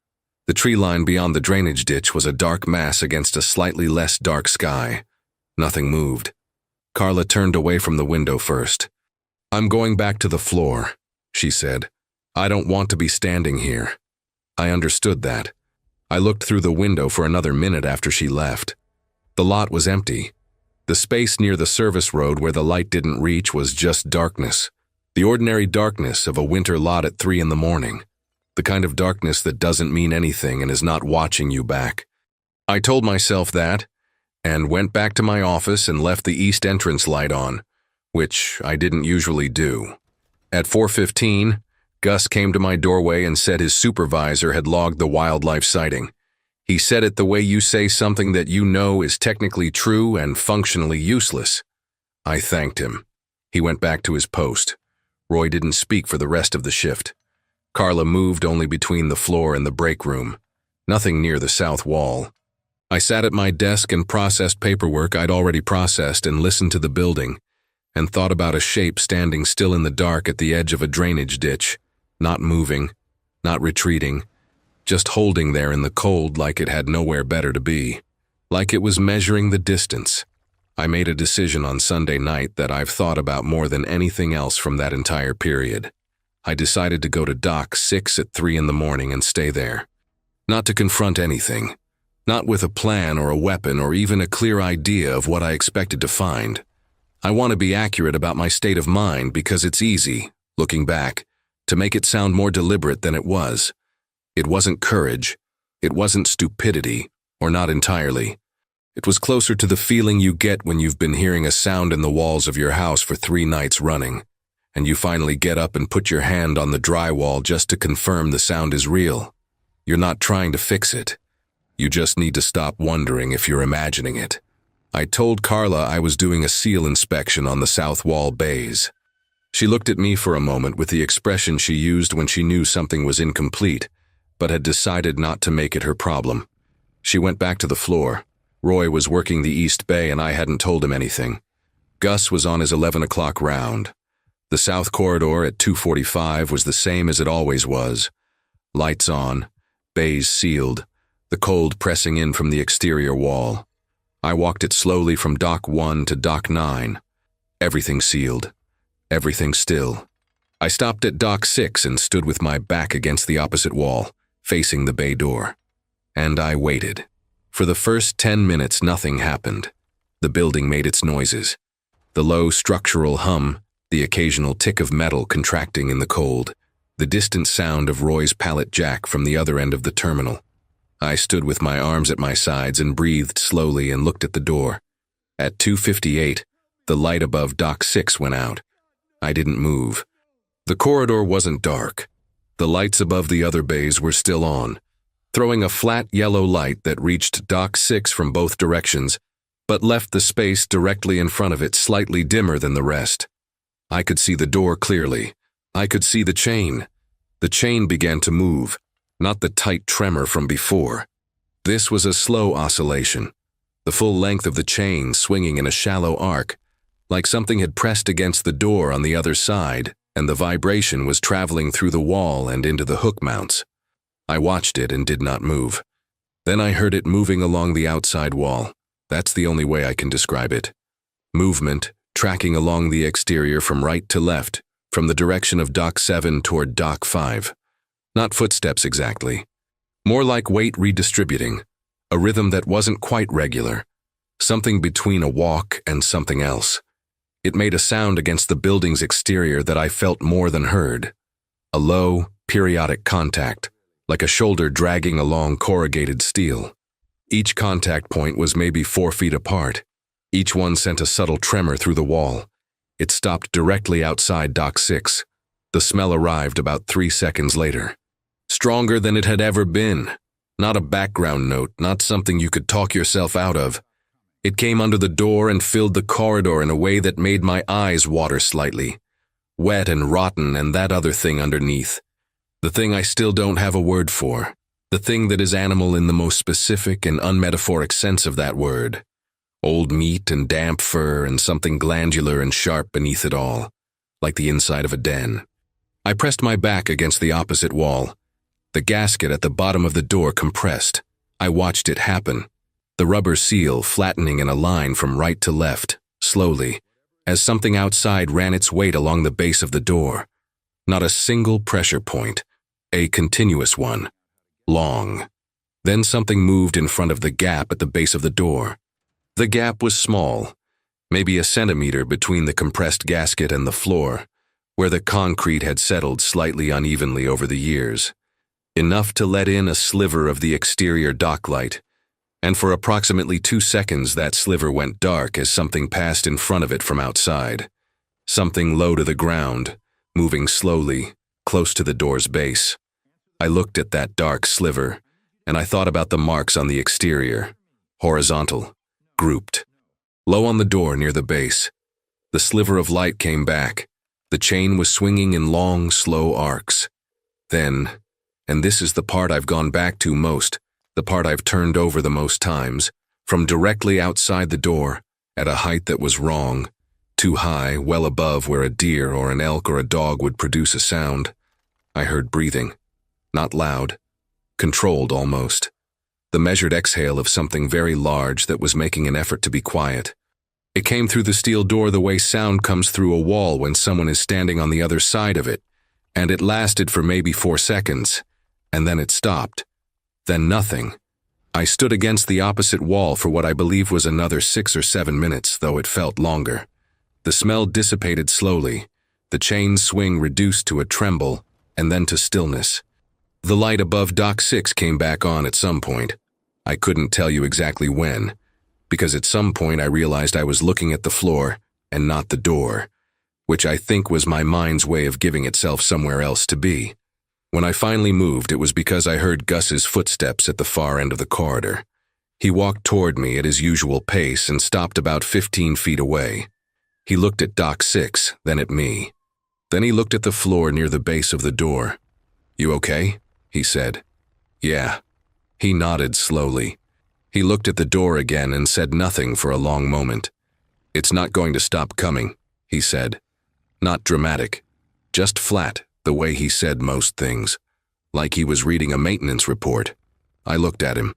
The tree line beyond the drainage ditch was a dark mass against a slightly less dark sky. Nothing moved. Carla turned away from the window first. "I'm going back to the floor," she said. "I don't want to be standing here." I understood that. I looked through the window for another minute after she left. The lot was empty. The space near the service road where the light didn't reach was just darkness. The ordinary darkness of a winter lot at 3 in the morning. The kind of darkness that doesn't mean anything and is not watching you back. I told myself that, and went back to my office and left the east entrance light on, which I didn't usually do. At 4:15, Gus came to my doorway and said his supervisor had logged the wildlife sighting. He said it the way you say something that you know is technically true and functionally useless. I thanked him. He went back to his post. Roy didn't speak for the rest of the shift. Carla moved only between the floor and the break room. Nothing near the south wall. I sat at my desk and processed paperwork I'd already processed and listened to the building, and thought about a shape standing still in the dark at the edge of a drainage ditch, not moving, not retreating, just holding there in the cold like it had nowhere better to be, like it was measuring the distance. I made a decision on Sunday night that I've thought about more than anything else from that entire period. I decided to go to Dock 6 at 3 in the morning and stay there. Not to confront anything. Not with a plan or a weapon or even a clear idea of what I expected to find. I want to be accurate about my state of mind because it's easy, looking back, to make it sound more deliberate than it was. It wasn't courage. It wasn't stupidity, or not entirely. It was closer to the feeling you get when you've been hearing a sound in the walls of your house for 3 nights running, and you finally get up and put your hand on the drywall just to confirm the sound is real. You're not trying to fix it. You just need to stop wondering if you're imagining it. I told Carla I was doing a seal inspection on the south wall bays. She looked at me for a moment with the expression she used when she knew something was incomplete, but had decided not to make it her problem. She went back to the floor. Roy was working the east bay and I hadn't told him anything. Gus was on his 11 o'clock round. The south corridor at 2:45 was the same as it always was. Lights on, bays sealed, the cold pressing in from the exterior wall. I walked it slowly from Dock 1 to Dock 9. Everything sealed. Everything still. I stopped at Dock 6 and stood with my back against the opposite wall, facing the bay door. And I waited. For the first 10 minutes, nothing happened. The building made its noises. The low structural hum, the occasional tick of metal contracting in the cold, the distant sound of Roy's pallet jack from the other end of the terminal. I stood with my arms at my sides and breathed slowly and looked at the door. At 2:58, the light above Dock 6 went out. I didn't move. The corridor wasn't dark. The lights above the other bays were still on, throwing a flat yellow light that reached Dock 6 from both directions, but left the space directly in front of it slightly dimmer than the rest. I could see the door clearly. I could see the chain. The chain began to move, not the tight tremor from before. This was a slow oscillation, the full length of the chain swinging in a shallow arc, like something had pressed against the door on the other side, and the vibration was traveling through the wall and into the hook mounts. I watched it and did not move. Then I heard it moving along the outside wall. That's the only way I can describe it. Movement, tracking along the exterior from right to left, from the direction of Dock 7 toward Dock 5. Not footsteps exactly. More like weight redistributing. a rhythm that wasn't quite regular, something between a walk and something else. It made a sound against the building's exterior that I felt more than heard. A low, periodic contact, like a shoulder dragging along corrugated steel. Each contact point was maybe 4 feet apart. Each one sent a subtle tremor through the wall. It stopped directly outside Dock 6. The smell arrived about 3 seconds later. Stronger than it had ever been. Not a background note, not something you could talk yourself out of. It came under the door and filled the corridor in a way that made my eyes water slightly. Wet and rotten and that other thing underneath. The thing I still don't have a word for. The thing that is animal in the most specific and unmetaphoric sense of that word. Old meat and damp fur and something glandular and sharp beneath it all, like the inside of a den. I pressed my back against the opposite wall. The gasket at the bottom of the door compressed. I watched it happen. The rubber seal flattening in a line from right to left, slowly, as something outside ran its weight along the base of the door. Not a single pressure point. A continuous one. Long. Then something moved in front of the gap at the base of the door. The gap was small, maybe a centimeter between the compressed gasket and the floor, where the concrete had settled slightly unevenly over the years. Enough to let in a sliver of the exterior dock light, and for approximately 2 seconds that sliver went dark as something passed in front of it from outside. Something low to the ground, moving slowly, close to the door's base. I looked at that dark sliver, and I thought about the marks on the exterior. Horizontal. Grouped. Low on the door near the base. The sliver of light came back. The chain was swinging in long, slow arcs. Then, and this is the part I've gone back to most, the part I've turned over the most times, from directly outside the door, at a height that was wrong, too high, well above where a deer or an elk or a dog would produce a sound, I heard breathing. Not loud. Controlled almost. The measured exhale of something very large that was making an effort to be quiet. It came through the steel door the way sound comes through a wall when someone is standing on the other side of it, and it lasted for maybe 4 seconds, and then it stopped. Then nothing. I stood against the opposite wall for what I believe was another 6 or 7 minutes, though it felt longer. The smell dissipated slowly, the chain swing reduced to a tremble, and then to stillness. The light above Dock 6 came back on at some point. I couldn't tell you exactly when, because at some point I realized I was looking at the floor and not the door, which I think was my mind's way of giving itself somewhere else to be. When I finally moved, it was because I heard Gus's footsteps at the far end of the corridor. He walked toward me at his usual pace and stopped about 15 feet away. He looked at Dock 6, then at me. Then he looked at the floor near the base of the door. "You okay?" he said. "Yeah." He nodded slowly. He looked at the door again and said nothing for a long moment. "It's not going to stop coming," he said. Not dramatic, just flat, the way he said most things, like he was reading a maintenance report. I looked at him.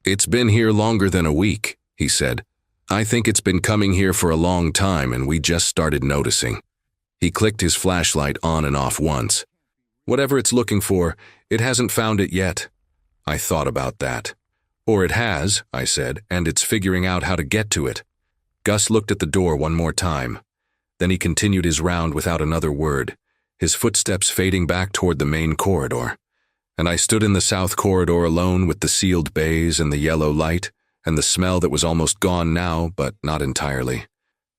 "It's been here longer than a week," he said. "I think it's been coming here for a long time and we just started noticing." He clicked his flashlight on and off once. "Whatever it's looking for, it hasn't found it yet." I thought about that. "Or it has," I said, "and it's figuring out how to get to it." Gus looked at the door one more time. Then he continued his round without another word, his footsteps fading back toward the main corridor. And I stood in the south corridor alone with the sealed bays and the yellow light, and the smell that was almost gone now, but not entirely.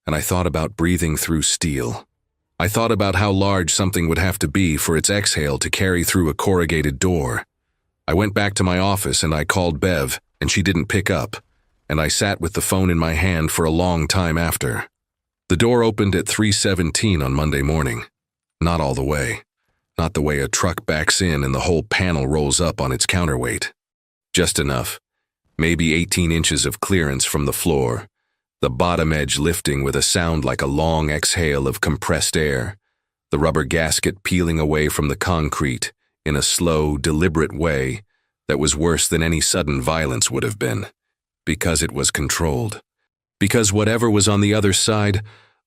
And I thought about breathing through steel. I thought about how large something would have to be for its exhale to carry through a corrugated door. I went back to my office and I called Bev, and she didn't pick up, and I sat with the phone in my hand for a long time after. The door opened at 3:17 on Monday morning. Not all the way. Not the way a truck backs in and the whole panel rolls up on its counterweight. Just enough. Maybe 18 inches of clearance from the floor, the bottom edge lifting with a sound like a long exhale of compressed air, the rubber gasket peeling away from the concrete in a slow, deliberate way that was worse than any sudden violence would have been, because it was controlled. Because whatever was on the other side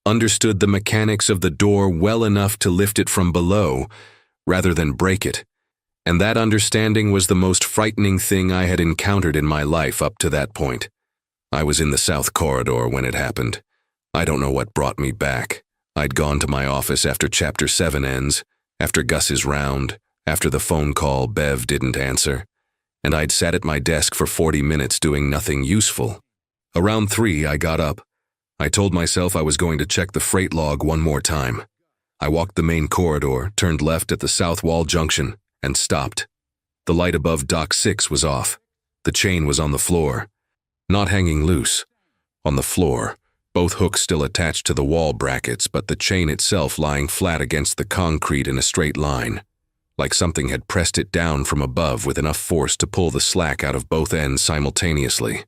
understood the mechanics of the door well enough to lift it from below rather than break it, And that understanding was the most frightening thing I had encountered in my life up to that point. I was in the South Corridor when it happened. I don't know what brought me back. I'd gone to my office after Chapter 7 ends, after Gus's round, after the phone call Bev didn't answer, and I'd sat at my desk for 40 minutes doing nothing useful. Around 3, I got up. I told myself I was going to check the freight log one more time. I walked the main corridor, turned left at the South Wall Junction, and stopped. The light above Dock 6 was off. The chain was on the floor. Not hanging loose. On the floor, both hooks still attached to the wall brackets, but the chain itself lying flat against the concrete in a straight line, like something had pressed it down from above with enough force to pull the slack out of both ends simultaneously.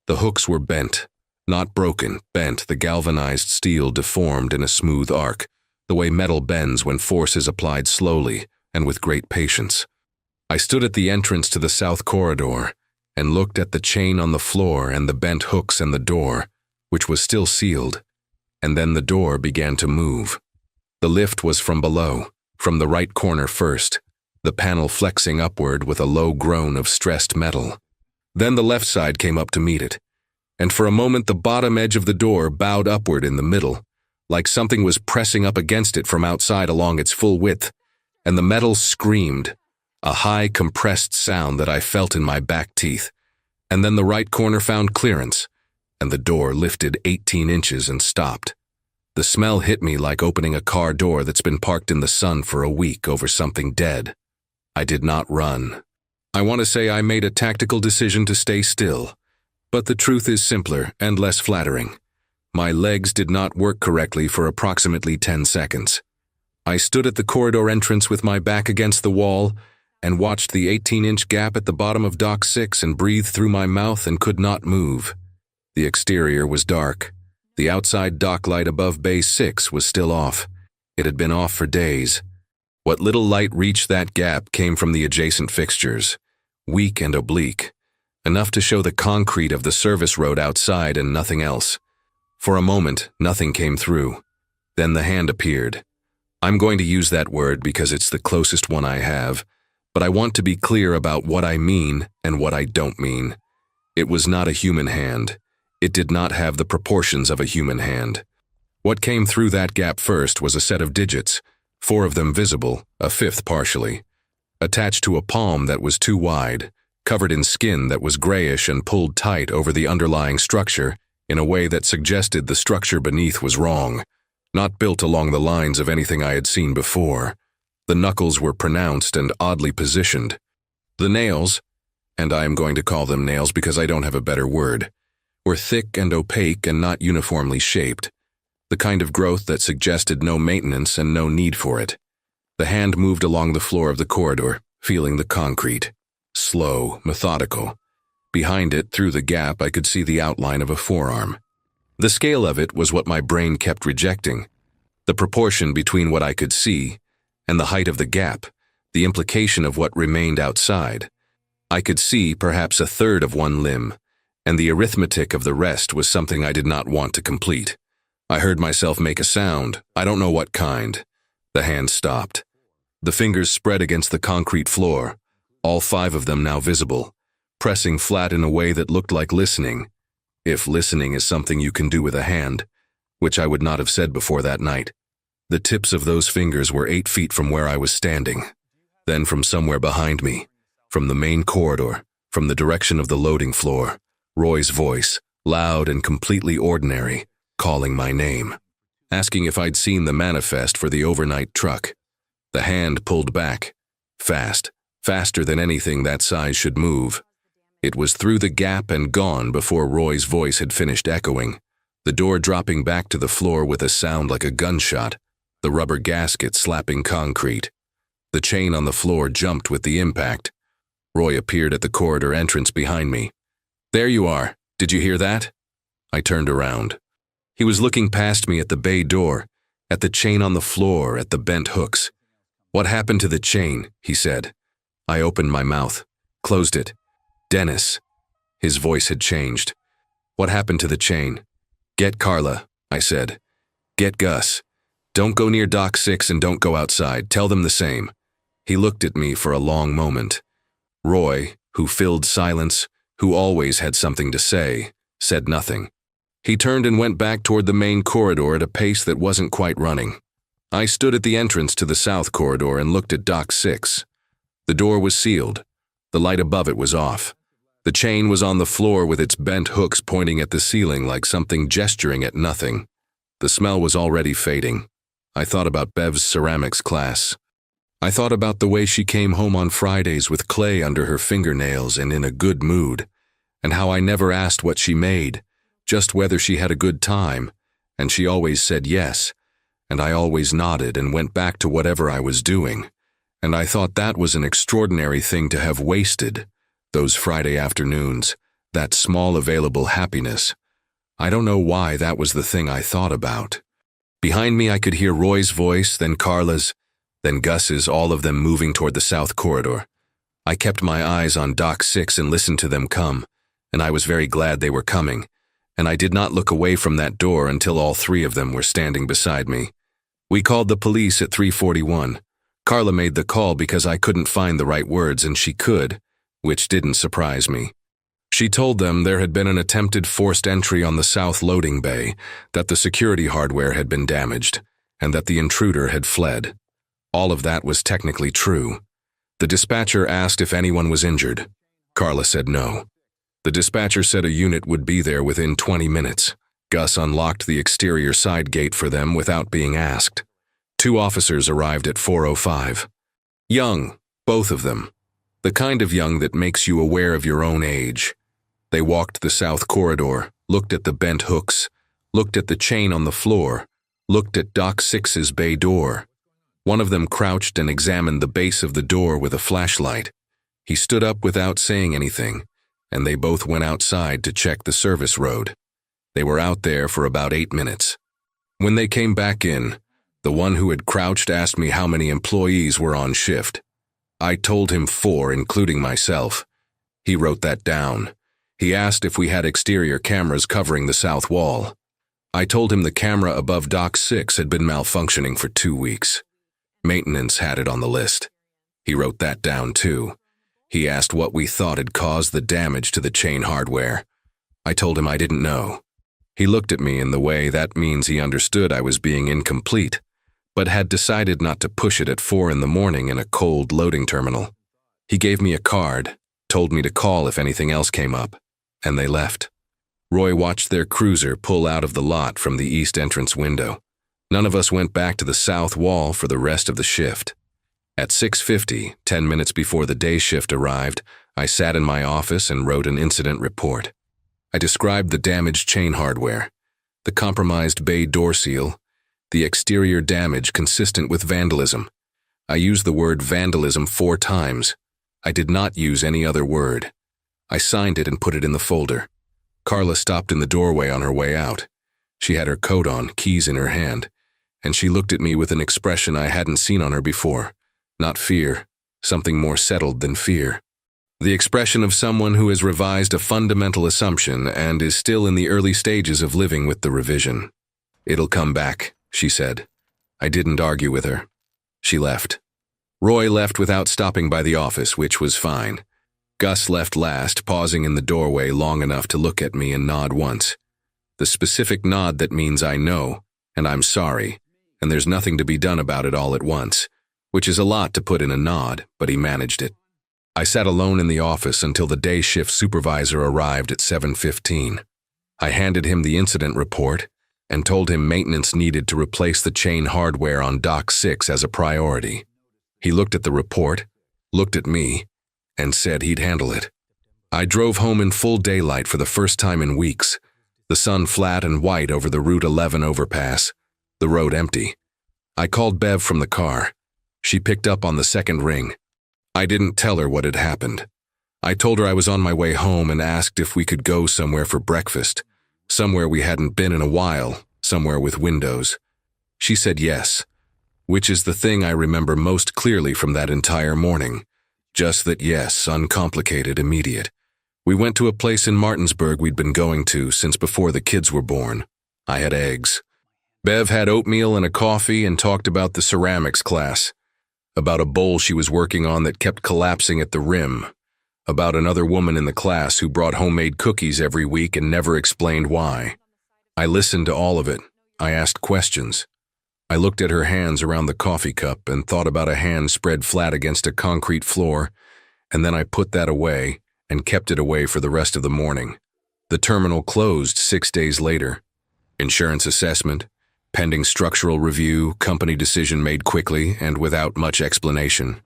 The hooks were bent, not broken, bent, the galvanized steel deformed in a smooth arc, the way metal bends when force is applied slowly and with great patience. I stood at the entrance to the South Corridor and looked at the chain on the floor and the bent hooks and the door, which was still sealed, and then the door began to move. The lift was from below, from the right corner first, the panel flexing upward with a low groan of stressed metal. Then the left side came up to meet it, and for a moment the bottom edge of the door bowed upward in the middle, like something was pressing up against it from outside along its full width, and the metal screamed, a high compressed sound that I felt in my back teeth, and then the right corner found clearance, and the door lifted 18 inches and stopped. The smell hit me like opening a car door that's been parked in the sun for a week over something dead. I did not run. I want to say I made a tactical decision to stay still, but the truth is simpler and less flattering. My legs did not work correctly for approximately 10 seconds. I stood at the corridor entrance with my back against the wall and watched the 18-inch gap at the bottom of Dock 6 and breathed through my mouth and could not move. The exterior was dark. The outside dock light above Bay 6 was still off. It had been off for days. What little light reached that gap came from the adjacent fixtures, weak and oblique, enough to show the concrete of the service road outside and nothing else. For a moment, nothing came through. Then the hand appeared. I'm going to use that word because it's the closest one I have, but I want to be clear about what I mean and what I don't mean. It was not a human hand. It did not have the proportions of a human hand. What came through that gap first was a set of digits, 4 of them visible, a 5th partially, attached to a palm that was too wide, covered in skin that was grayish and pulled tight over the underlying structure in a way that suggested the structure beneath was wrong, not built along the lines of anything I had seen before. The knuckles were pronounced and oddly positioned. The nails, and I am going to call them nails because I don't have a better word, were thick and opaque and not uniformly shaped, the kind of growth that suggested no maintenance and no need for it. The hand moved along the floor of the corridor, feeling the concrete. Slow, methodical. Behind it, through the gap, I could see the outline of a forearm. The scale of it was what my brain kept rejecting. The proportion between what I could see and the height of the gap, the implication of what remained outside. I could see perhaps a third of one limb, and the arithmetic of the rest was something I did not want to complete. I heard myself make a sound, I don't know what kind. The hand stopped. The fingers spread against the concrete floor, all 5 of them now visible, pressing flat in a way that looked like listening, if listening is something you can do with a hand, which I would not have said before that night. The tips of those fingers were 8 feet from where I was standing. Then from somewhere behind me, from the main corridor, from the direction of the loading floor, Roy's voice, loud and completely ordinary, calling my name, asking if I'd seen the manifest for the overnight truck. The hand pulled back, fast, faster than anything that size should move. It was through the gap and gone before Roy's voice had finished echoing, the door dropping back to the floor with a sound like a gunshot, the rubber gasket slapping concrete. The chain on the floor jumped with the impact. Roy appeared at the corridor entrance behind me. There you are. Did you hear that? I turned around. He was looking past me at the bay door, at the chain on the floor, at the bent hooks. What happened to the chain? He said. I opened my mouth, closed it. Dennis. His voice had changed. What happened to the chain? Get Carla, I said. Get Gus. Don't go near Dock 6 and don't go outside. Tell them the same. He looked at me for a long moment. Roy, who filled silence, who always had something to say, said nothing. He turned and went back toward the main corridor at a pace that wasn't quite running. I stood at the entrance to the south corridor and looked at Dock 6. The door was sealed. The light above it was off. The chain was on the floor with its bent hooks pointing at the ceiling like something gesturing at nothing. The smell was already fading. I thought about Bev's ceramics class. I thought about the way she came home on Fridays with clay under her fingernails and in a good mood, and how I never asked what she made, just whether she had a good time, and she always said yes, and I always nodded and went back to whatever I was doing, and I thought that was an extraordinary thing to have wasted, those Friday afternoons, that small available happiness. I don't know why that was the thing I thought about. Behind me I could hear Roy's voice, then Carla's, then Gus's, all of them moving toward the south corridor. I kept my eyes on Dock 6 and listened to them come, and I was very glad they were coming, and I did not look away from that door until all three of them were standing beside me. We called the police at 3:41. Carla made the call because I couldn't find the right words and she could, which didn't surprise me. She told them there had been an attempted forced entry on the south loading bay, that the security hardware had been damaged, and that the intruder had fled. All of that was technically true. The dispatcher asked if anyone was injured. Carla said no. The dispatcher said a unit would be there within 20 minutes. Gus unlocked the exterior side gate for them without being asked. 2 officers arrived at 4:05. Young, both of them. The kind of young that makes you aware of your own age. They walked the south corridor, looked at the bent hooks, looked at the chain on the floor, looked at Dock 6's bay door. One of them crouched and examined the base of the door with a flashlight. He stood up without saying anything, and they both went outside to check the service road. They were out there for about 8 minutes. When they came back in, the one who had crouched asked me how many employees were on shift. I told him 4, including myself. He wrote that down. He asked if we had exterior cameras covering the south wall. I told him the camera above Dock 6 had been malfunctioning for 2 weeks. Maintenance had it on the list. He wrote that down too. He asked what we thought had caused the damage to the chain hardware. I told him I didn't know. He looked at me in the way that means he understood I was being incomplete, but had decided not to push it at 4 in the morning in a cold loading terminal. He gave me a card, told me to call if anything else came up, and they left. Roy watched their cruiser pull out of the lot from the east entrance window. None of us went back to the south wall for the rest of the shift. At 6:50, 10 minutes before the day shift arrived, I sat in my office and wrote an incident report. I described the damaged chain hardware, the compromised bay door seal, the exterior damage consistent with vandalism. I used the word vandalism 4 times. I did not use any other word. I signed it and put it in the folder. Carla stopped in the doorway on her way out. She had her coat on, keys in her hand, and she looked at me with an expression I hadn't seen on her before. Not fear, something more settled than fear. The expression of someone who has revised a fundamental assumption and is still in the early stages of living with the revision. "It'll come back," she said. I didn't argue with her. She left. Roy left without stopping by the office, which was fine. Gus left last, pausing in the doorway long enough to look at me and nod once. The specific nod that means I know, and I'm sorry, and there's nothing to be done about it all at once, which is a lot to put in a nod, but he managed it. I sat alone in the office until the day shift supervisor arrived at 7:15. I handed him the incident report and told him maintenance needed to replace the chain hardware on Dock 6 as a priority. He looked at the report, looked at me, and said he'd handle it. I drove home in full daylight for the first time in weeks, the sun flat and white over the Route 11 overpass, the road empty. I called Bev from the car. She picked up on the second ring. I didn't tell her what had happened. I told her I was on my way home and asked if we could go somewhere for breakfast, somewhere we hadn't been in a while, somewhere with windows. She said yes, which is the thing I remember most clearly from that entire morning. Just that yes, uncomplicated, immediate. We went to a place in Martinsburg we'd been going to since before the kids were born. I had eggs. Bev had oatmeal and a coffee and talked about the ceramics class. about a bowl she was working on that kept collapsing at the rim, about another woman in the class who brought homemade cookies every week and never explained why. I listened to all of it. I asked questions. I looked at her hands around the coffee cup and thought about a hand spread flat against a concrete floor, and then I put that away and kept it away for the rest of the morning. The terminal closed 6 days later. Insurance assessment, pending structural review, company decision made quickly and without much explanation.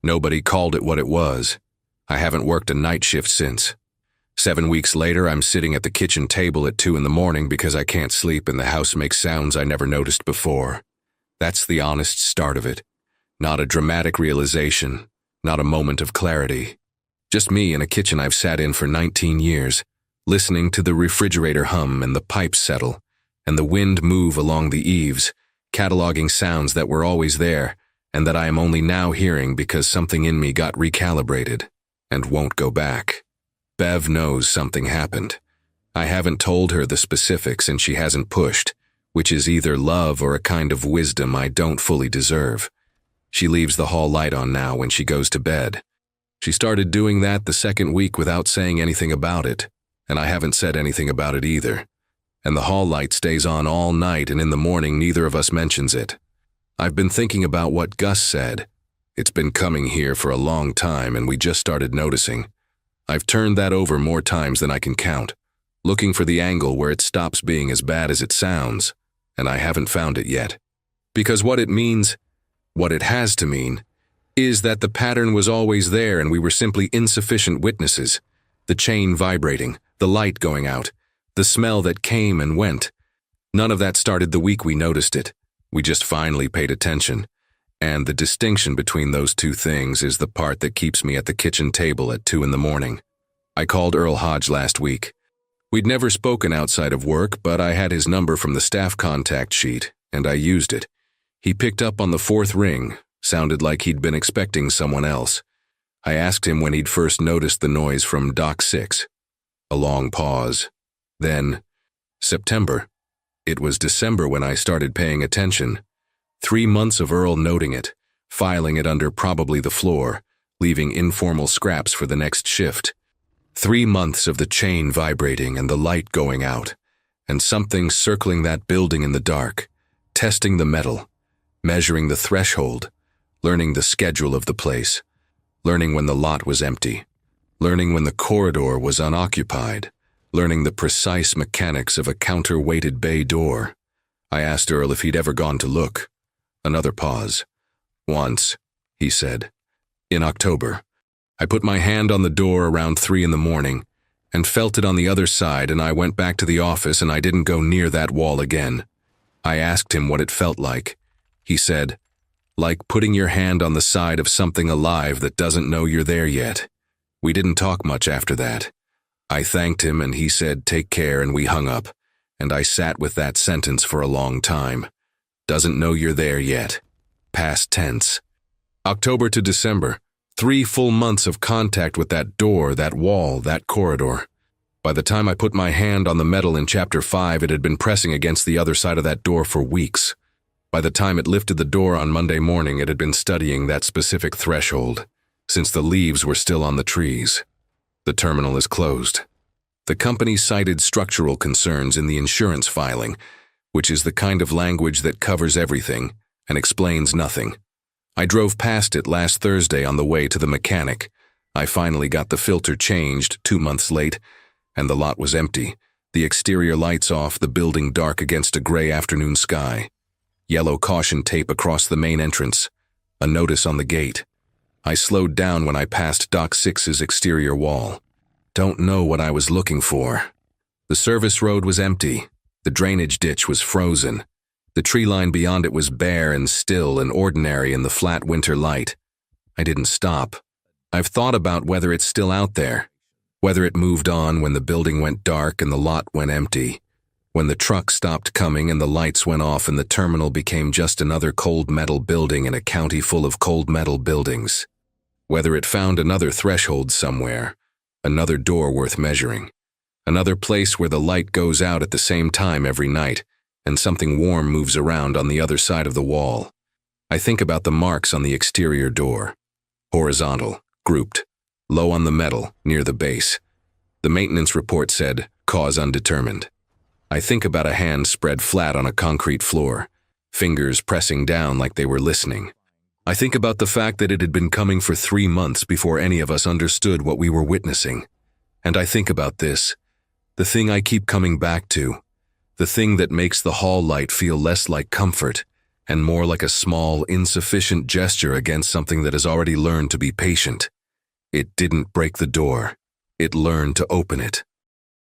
Nobody called it what it was. I haven't worked a night shift since. 7 weeks later, I'm sitting at the kitchen table at 2 in the morning because I can't sleep and the house makes sounds I never noticed before. That's the honest start of it. Not a dramatic realization, not a moment of clarity. Just me in a kitchen I've sat in for 19 years, listening to the refrigerator hum and the pipes settle, and the wind move along the eaves, cataloging sounds that were always there, and that I am only now hearing because something in me got recalibrated, and won't go back. Bev knows something happened. I haven't told her the specifics and she hasn't pushed, which is either love or a kind of wisdom I don't fully deserve. She leaves the hall light on now when she goes to bed. She started doing that the second week without saying anything about it, and I haven't said anything about it either. And the hall light stays on all night, and in the morning neither of us mentions it. I've been thinking about what Gus said. It's been coming here for a long time and we just started noticing. I've turned that over more times than I can count, looking for the angle where it stops being as bad as it sounds, and I haven't found it yet. Because what it means, what it has to mean, is that the pattern was always there and we were simply insufficient witnesses. The chain vibrating, the light going out, the smell that came and went. None of that started the week we noticed it. We just finally paid attention. And the distinction between those two things is the part that keeps me at the kitchen table at 2 in the morning. I called Earl Hodge last week. We'd never spoken outside of work, but I had his number from the staff contact sheet, and I used it. He picked up on the 4th ring, sounded like he'd been expecting someone else. I asked him when he'd first noticed the noise from Dock 6. A long pause. Then, September. It was December when I started paying attention. 3 months of Earl noting it, filing it under probably the floor, leaving informal scraps for the next shift. 3 months of the chain vibrating and the light going out, and something circling that building in the dark, testing the metal, measuring the threshold, learning the schedule of the place, learning when the lot was empty, learning when the corridor was unoccupied, learning the precise mechanics of a counterweighted bay door. I asked Earl if he'd ever gone to look. Another pause. Once, he said. In October. I put my hand on the door around 3 in the morning and felt it on the other side, and I went back to the office and I didn't go near that wall again. I asked him what it felt like. He said, like putting your hand on the side of something alive that doesn't know you're there yet. We didn't talk much after that. I thanked him and he said, take care, and we hung up, and I sat with that sentence for a long time. Doesn't know you're there yet. Past tense. October to December. 3 full months of contact with that door, that wall, that corridor. By the time I put my hand on the metal in Chapter 5, it had been pressing against the other side of that door for weeks. By the time it lifted the door on Monday morning, it had been studying that specific threshold, since the leaves were still on the trees. The terminal is closed. The company cited structural concerns in the insurance filing, which is the kind of language that covers everything and explains nothing. I drove past it last Thursday on the way to the mechanic. I finally got the filter changed 2 months late, and the lot was empty, the exterior lights off, the building dark against a gray afternoon sky. Yellow caution tape across the main entrance, a notice on the gate. I slowed down when I passed Dock 6's exterior wall. Don't know what I was looking for. The service road was empty. The drainage ditch was frozen. The tree line beyond it was bare and still and ordinary in the flat winter light. I didn't stop. I've thought about whether it's still out there, whether it moved on when the building went dark and the lot went empty, when the truck stopped coming and the lights went off and the terminal became just another cold metal building in a county full of cold metal buildings, whether it found another threshold somewhere, another door worth measuring, another place where the light goes out at the same time every night and something warm moves around on the other side of the wall. I think about the marks on the exterior door. Horizontal, grouped, low on the metal, near the base. The maintenance report said, cause undetermined. I think about a hand spread flat on a concrete floor, fingers pressing down like they were listening. I think about the fact that it had been coming for 3 months before any of us understood what we were witnessing. And I think about this, the thing I keep coming back to, the thing that makes the hall light feel less like comfort and more like a small, insufficient gesture against something that has already learned to be patient. It didn't break the door. It learned to open it.